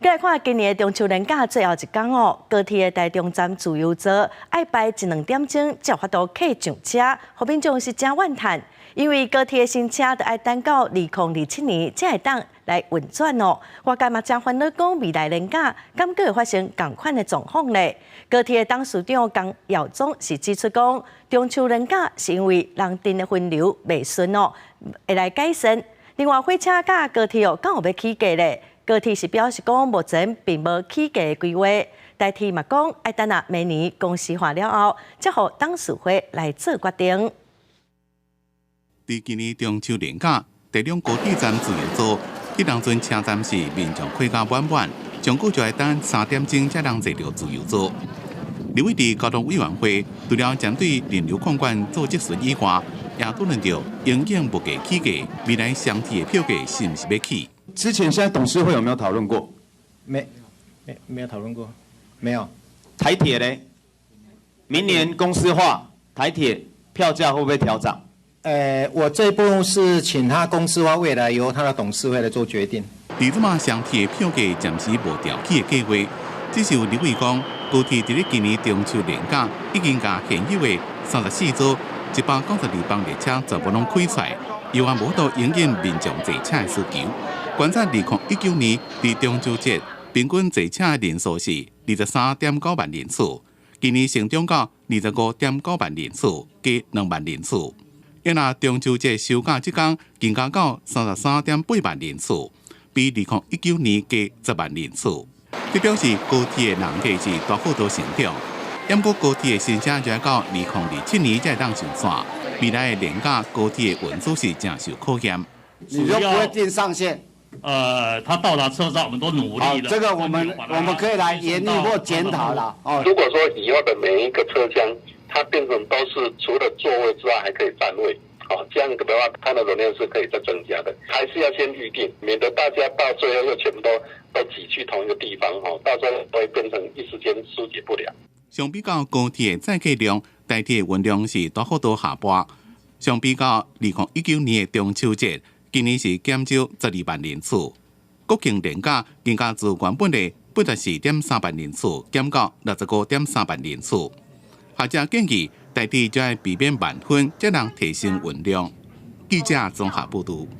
再来看今年的中秋连假最后一天哦，高铁的台中站自由座爱排1-2点钟才有法度客上车，后面众是真怨叹，因为高铁的新车就要等到2027年才会当来运转哦。外界嘛真烦恼讲未来连假敢阁会发生同款的状况呢？高铁的董事长江耀宗是指出讲，中秋连假是因为人阵的分流未顺哦，会来改善。另外，火车甲高铁哦，敢有要起价咧？高铁是表示讲，目前并无起价的规划。代替嘛讲，要等下明年公司化了后，才互董事会来做决定。伫今年中秋连假，台中高铁站自由座，迄当阵车站是民众开甲满满，上古就要等3点钟才能坐到自由座。立委伫交通委员会，除了针对人流控管做质询以外，也讨论到营业物价起价，未来相提的票价是不是要起？之前现在董事会有没有讨论过？没有讨论过，没有。台铁嘞，明年公司化，台铁票价会不会调涨？我这一部分是请他公司化，未来由他的董事会来做决定。伫即马相提的票价暂时无调起的计划，只是有立委讲，高铁伫咧今年中秋连假已经甲现有的34组192班列车全部拢开出来，有按无到应应民众坐车的需求。观察2019年伫中秋节平均坐车的人数是23.9万人次，今年成长到25.9万人次，加2万人次。因若中秋节收假即天增加到33.8万人次，比2019年加10万人次。这表示高铁的人价是大幅度成长。不过高铁的新车就要到2027年才当上线，未来的廉价高铁的运输是正受考验。你就不会定上限？他到达车站，我们都努力了。这个我们可以来研议或检讨了。如果说以后的每一个车厢，它变成都是除了座位之外还可以占位，这样的话，它的容量是可以再增加的。还是要先预定，免得大家到最后又全部都挤去同一个地方，到时候会变成一时间疏解不了。相比较高铁的载客量，台铁的运量是大幅度下滑。相比较2019年的中秋节，今年是减少12万人次。国庆连假更加自原本的84.3万人次减到65.3万人次。学者建议，台铁就要避免慢分，才能提升运量。记者综合报道。